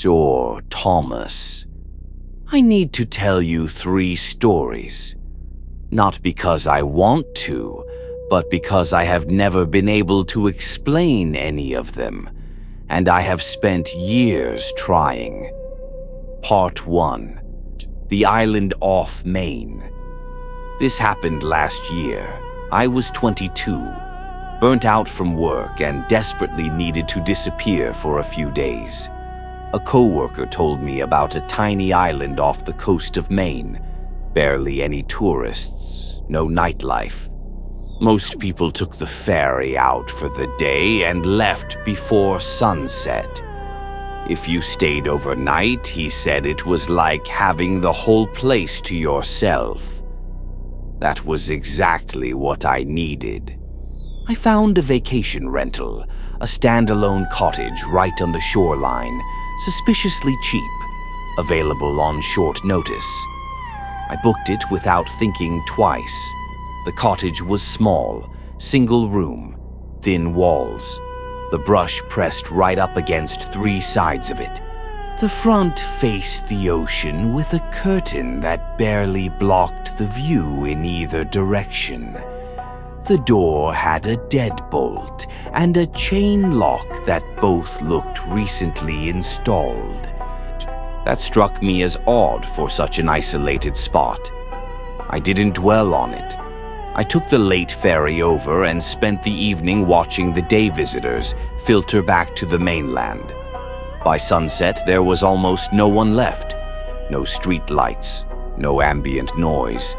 Thomas or Thomas. I need to tell you 3 stories. Not because I want to, but because I have never been able to explain any of them, and I have spent years trying. Part 1. The island off Maine. This happened last year. I was 22, burnt out from work and desperately needed to disappear for a few days. A coworker told me about a tiny island off the coast of Maine. Barely any tourists, no nightlife. Most people took the ferry out for the day and left before sunset. If you stayed overnight, he said it was like having the whole place to yourself. That was exactly what I needed. I found a vacation rental, a standalone cottage right on the shoreline, suspiciously cheap, available on short notice. I booked it without thinking twice. The cottage was small, single room, thin walls. The brush pressed right up against 3 sides of it. The front faced the ocean with a curtain that barely blocked the view in either direction. The door had a deadbolt and a chain lock that both looked recently installed. That struck me as odd for such an isolated spot. I didn't dwell on it. I took the late ferry over and spent the evening watching the day visitors filter back to the mainland. By sunset, there was almost no one left. No street lights, no ambient noise,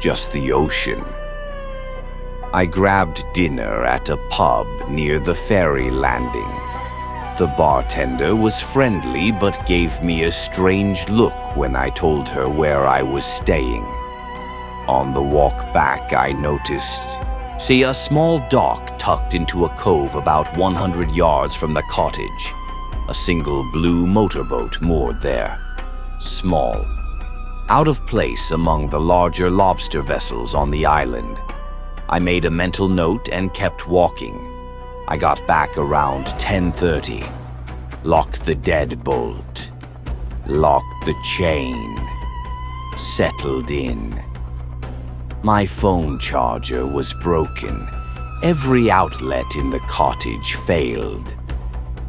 just the ocean. I grabbed dinner at a pub near the ferry landing. The bartender was friendly but gave me a strange look when I told her where I was staying. On the walk back, I noticed, a small dock tucked into a cove about 100 yards from the cottage. A single blue motorboat moored there. Small. Out of place among the larger lobster vessels on the island. I made a mental note and kept walking. I got back around 10:30. Locked the deadbolt. Locked the chain. Settled in. My phone charger was broken. Every outlet in the cottage failed.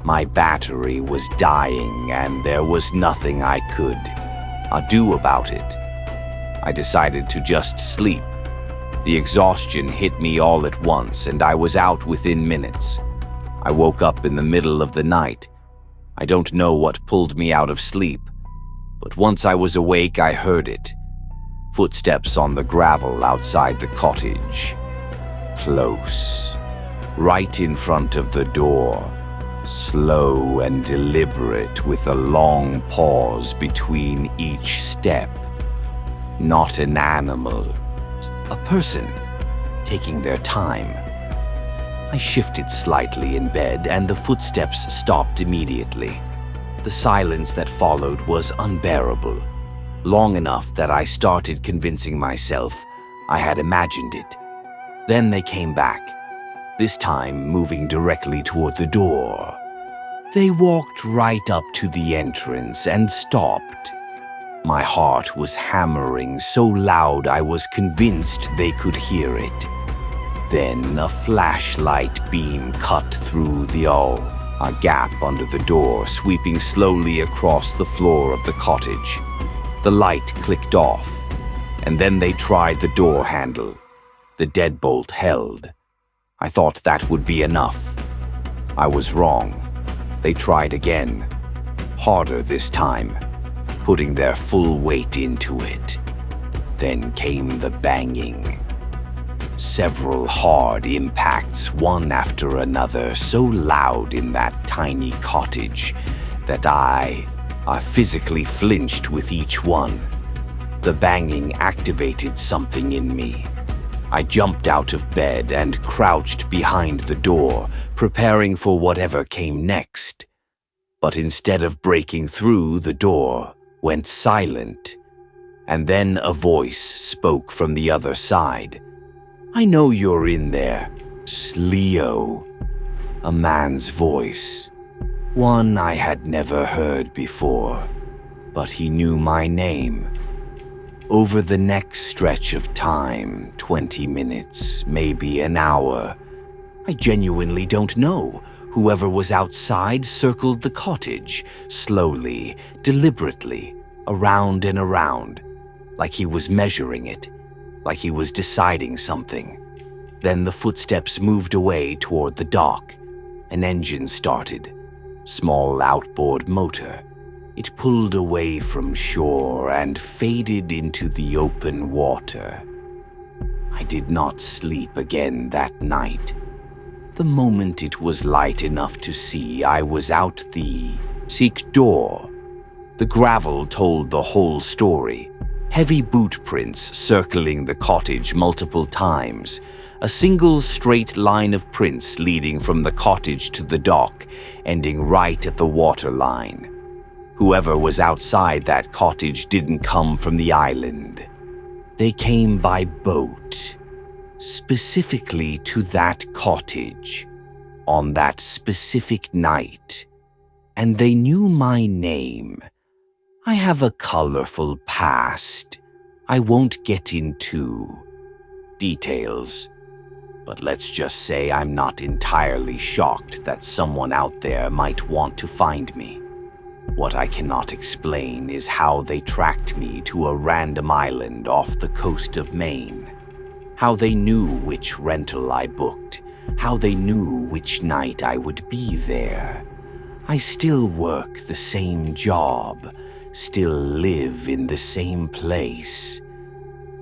My battery was dying and there was nothing I could do about it. I decided to just sleep. The exhaustion hit me all at once and I was out within minutes. I woke up in the middle of the night. I don't know what pulled me out of sleep, but once I was awake, I heard it. Footsteps on the gravel outside the cottage. Close. Right in front of the door. Slow and deliberate with a long pause between each step. Not an animal. A person. Taking their time. I shifted slightly in bed and the footsteps stopped immediately. The silence that followed was unbearable. Long enough that I started convincing myself I had imagined it. Then they came back, this time moving directly toward the door. They walked right up to the entrance and stopped. My heart was hammering so loud I was convinced they could hear it. Then a flashlight beam cut through a gap under the door, sweeping slowly across the floor of the cottage. The light clicked off, and then they tried the door handle. The deadbolt held. I thought that would be enough. I was wrong. They tried again, harder this time, putting their full weight into it. Then came the banging. Several hard impacts, one after another, so loud in that tiny cottage that I physically flinched with each one. The banging activated something in me. I jumped out of bed and crouched behind the door, preparing for whatever came next. But instead of breaking through, the door went silent. And then a voice spoke from the other side. "I know you're in there, Leo." A man's voice. One I had never heard before, but he knew my name. Over the next stretch of time, 20 minutes, maybe an hour, I genuinely don't know. Whoever was outside circled the cottage, slowly, deliberately, around and around, like he was measuring it, like he was deciding something. Then the footsteps moved away toward the dock. An engine started. Small outboard motor. It pulled away from shore and faded into the open water. I did not sleep again that night. The moment it was light enough to see, I was out the seek door. The gravel told the whole story. Heavy boot prints circling the cottage multiple times. A single straight line of prints leading from the cottage to the dock, ending right at the water line. Whoever was outside that cottage didn't come from the island. They came by boat, specifically to that cottage, on that specific night. And they knew my name. I have a colorful past. I won't get into details, but let's just say I'm not entirely shocked that someone out there might want to find me. What I cannot explain is how they tracked me to a random island off the coast of Maine. How they knew which rental I booked. How they knew which night I would be there. I still work the same job, still live in the same place.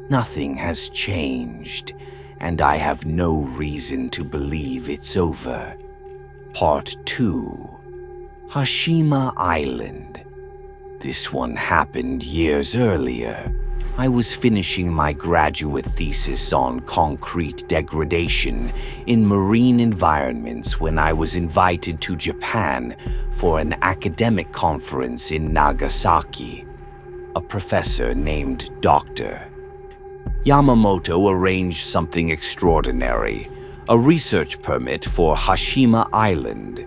Nothing has changed, and I have no reason to believe it's over. Part 2. Hashima Island. This one happened years earlier. I was finishing my graduate thesis on concrete degradation in marine environments when I was invited to Japan for an academic conference in Nagasaki. A professor named Dr. Yamamoto arranged something extraordinary, a research permit for Hashima Island.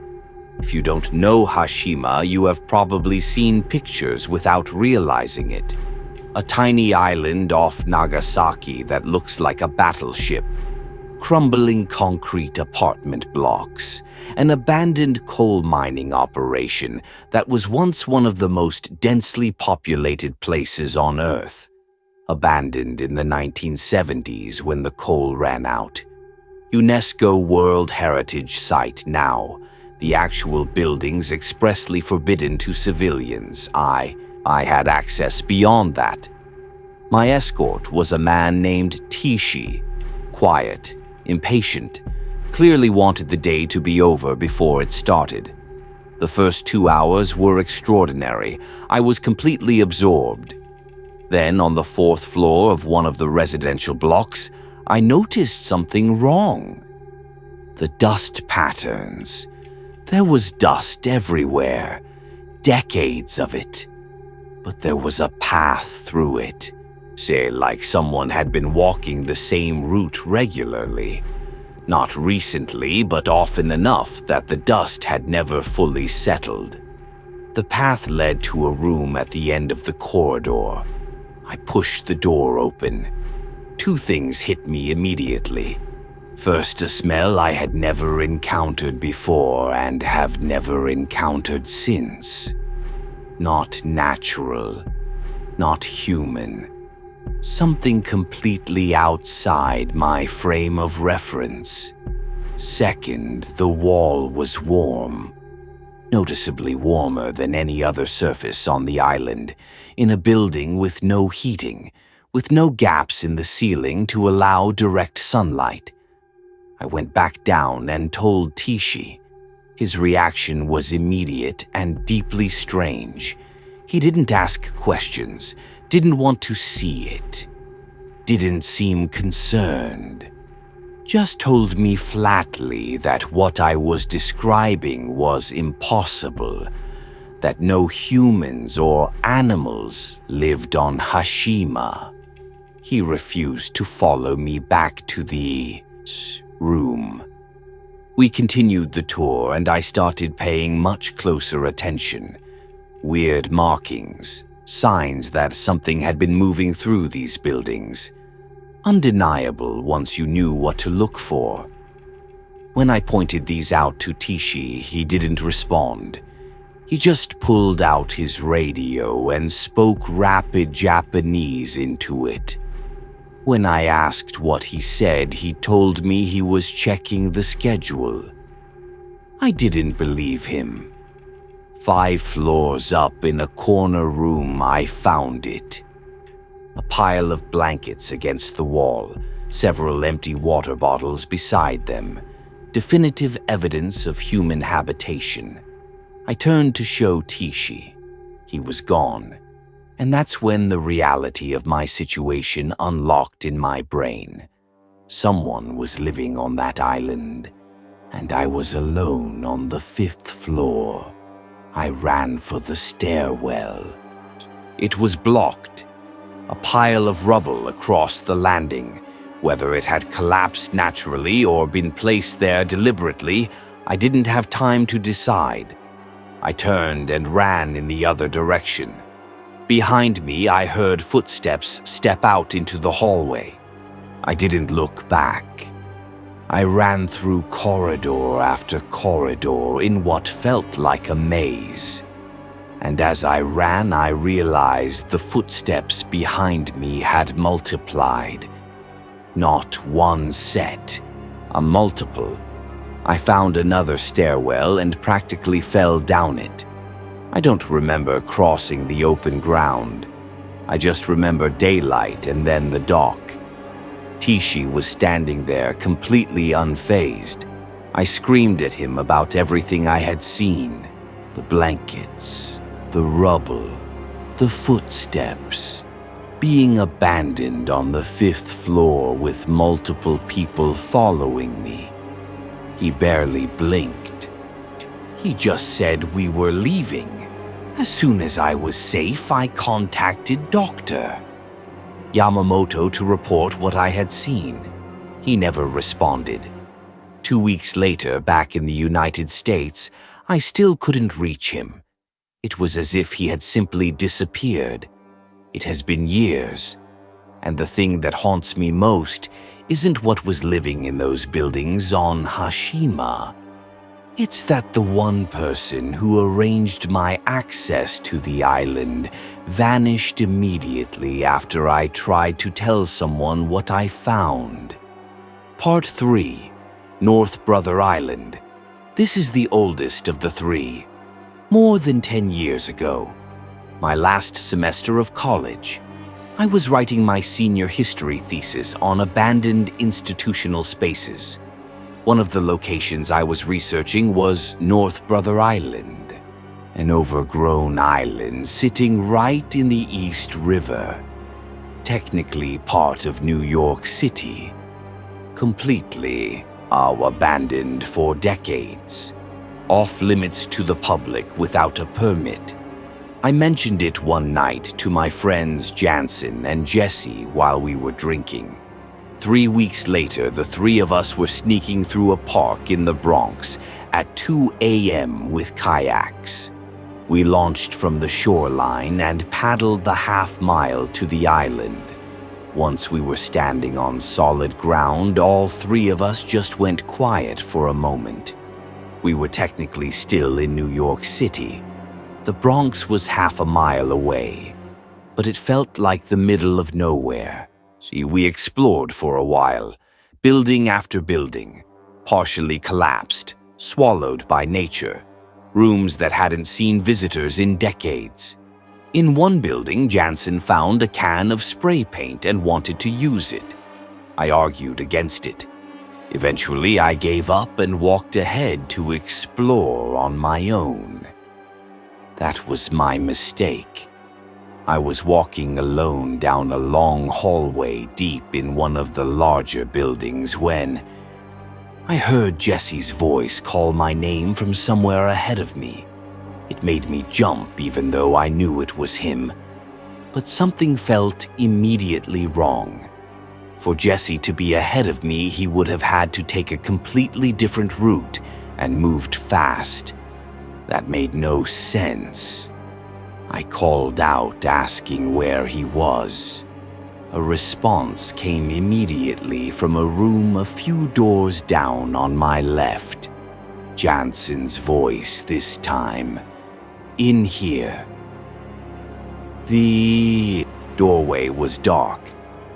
If you don't know Hashima, you have probably seen pictures without realizing it. A tiny island off Nagasaki that looks like a battleship. Crumbling concrete apartment blocks. An abandoned coal mining operation that was once one of the most densely populated places on Earth. Abandoned in the 1970s when the coal ran out. UNESCO World Heritage Site now. The actual buildings expressly forbidden to civilians. I had access beyond that. My escort was a man named Tishi. Quiet, impatient, clearly wanted the day to be over before it started. The first 2 hours were extraordinary. I was completely absorbed. Then, on the 4th floor of one of the residential blocks, I noticed something wrong. The dust patterns. There was dust everywhere, decades of it. But there was a path through it, say like someone had been walking the same route regularly. Not recently, but often enough that the dust had never fully settled. The path led to a room at the end of the corridor. I pushed the door open. 2 things hit me immediately. First, a smell I had never encountered before and have never encountered since. Not natural, not human. Something completely outside my frame of reference. Second, the wall was warm. Noticeably warmer than any other surface on the island, in a building with no heating, with no gaps in the ceiling to allow direct sunlight. I went back down and told Tishi. His reaction was immediate and deeply strange. He didn't ask questions, didn't want to see it, didn't seem concerned. Just told me flatly that what I was describing was impossible, that no humans or animals lived on Hashima. He refused to follow me back to the room. We continued the tour, and I started paying much closer attention. Weird markings, signs that something had been moving through these buildings. Undeniable once you knew what to look for. When I pointed these out to Tishi, he didn't respond. He just pulled out his radio and spoke rapid Japanese into it. When I asked what he said, he told me he was checking the schedule. I didn't believe him. 5 floors up in a corner room, I found it. A pile of blankets against the wall, several empty water bottles beside them. Definitive evidence of human habitation. I turned to show Tishi. He was gone. And that's when the reality of my situation unlocked in my brain. Someone was living on that island, and I was alone on the 5th floor. I ran for the stairwell. It was blocked. A pile of rubble across the landing. Whether it had collapsed naturally or been placed there deliberately, I didn't have time to decide. I turned and ran in the other direction. Behind me, I heard footsteps step out into the hallway. I didn't look back. I ran through corridor after corridor in what felt like a maze. And as I ran, I realized the footsteps behind me had multiplied. Not one set, a multiple. I found another stairwell and practically fell down it. I don't remember crossing the open ground. I just remember daylight and then the dock. Tishi was standing there completely unfazed. I screamed at him about everything I had seen. The blankets, the rubble, the footsteps. Being abandoned on the 5th floor with multiple people following me. He barely blinked. He just said we were leaving. As soon as I was safe, I contacted Dr. Yamamoto to report what I had seen. He never responded. 2 weeks later, back in the United States, I still couldn't reach him. It was as if he had simply disappeared. It has been years, and the thing that haunts me most isn't what was living in those buildings on Hashima. It's that the one person who arranged my access to the island vanished immediately after I tried to tell someone what I found. Part 3, North Brother Island. This is the oldest of the 3. More than 10 years ago. My last semester of college. I was writing my senior history thesis on abandoned institutional spaces. One of the locations I was researching was North Brother Island, an overgrown island sitting right in the East River, technically part of New York City, completely abandoned for decades, off limits to the public without a permit. I mentioned it one night to my friends Jansen and Jesse while we were drinking. 3 weeks later, the 3 of us were sneaking through a park in the Bronx at 2 a.m. with kayaks. We launched from the shoreline and paddled the half-mile to the island. Once we were standing on solid ground, all 3 of us just went quiet for a moment. We were technically still in New York City. The Bronx was half a mile away, but it felt like the middle of nowhere. We explored for a while, building after building, partially collapsed, swallowed by nature, rooms that hadn't seen visitors in decades. In one building, Jansen found a can of spray paint and wanted to use it. I argued against it. Eventually, I gave up and walked ahead to explore on my own. That was my mistake. I was walking alone down a long hallway deep in one of the larger buildings when I heard Jesse's voice call my name from somewhere ahead of me. It made me jump even though I knew it was him. But something felt immediately wrong. For Jesse to be ahead of me, he would have had to take a completely different route and moved fast. That made no sense. I called out, asking where he was. A response came immediately from a room a few doors down on my left. Jansen's voice this time. "In here." The doorway was dark,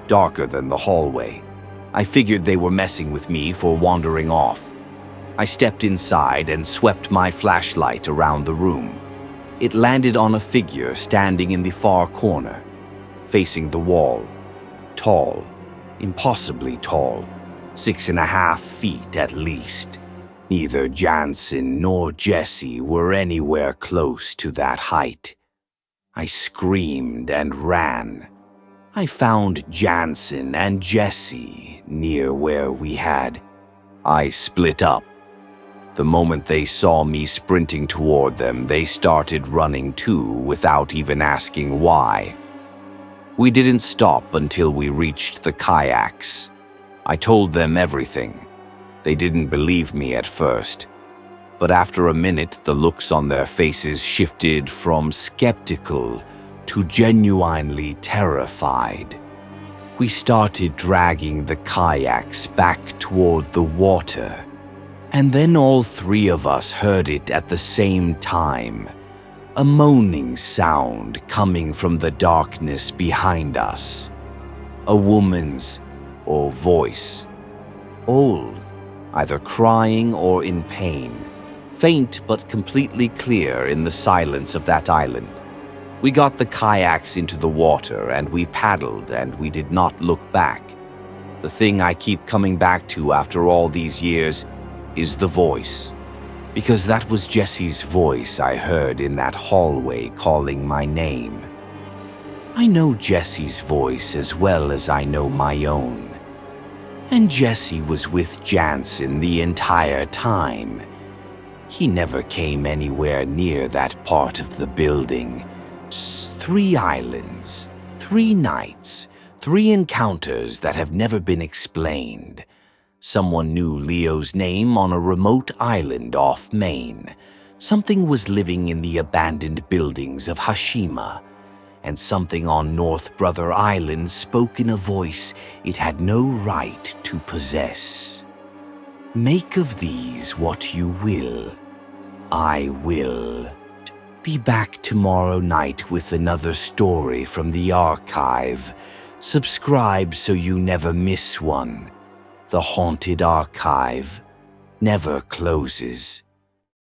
darker than the hallway. I figured they were messing with me for wandering off. I stepped inside and swept my flashlight around the room. It landed on a figure standing in the far corner, facing the wall. Tall, impossibly tall, 6.5 feet at least. Neither Jansen nor Jesse were anywhere close to that height. I screamed and ran. I found Jansen and Jesse near where we had. I split up. The moment they saw me sprinting toward them, they started running too without even asking why. We didn't stop until we reached the kayaks. I told them everything. They didn't believe me at first, but after a minute, the looks on their faces shifted from skeptical to genuinely terrified. We started dragging the kayaks back toward the water, and then all three of us heard it at the same time. A moaning sound coming from the darkness behind us. A woman's voice. Old, either crying or in pain. Faint but completely clear in the silence of that island. We got the kayaks into the water and we paddled and we did not look back. The thing I keep coming back to after all these years is the voice. Because that was Jesse's voice I heard in that hallway calling my name. I know Jesse's voice as well as I know my own. And Jesse was with Jansen the entire time. He never came anywhere near that part of the building. 3 islands, 3 nights, 3 encounters that have never been explained. Someone knew Leo's name on a remote island off Maine. Something was living in the abandoned buildings of Hashima. And something on North Brother Island spoke in a voice it had no right to possess. Make of these what you will. I will. Be back tomorrow night with another story from the archive. Subscribe so you never miss one. The Haunted Archive never closes.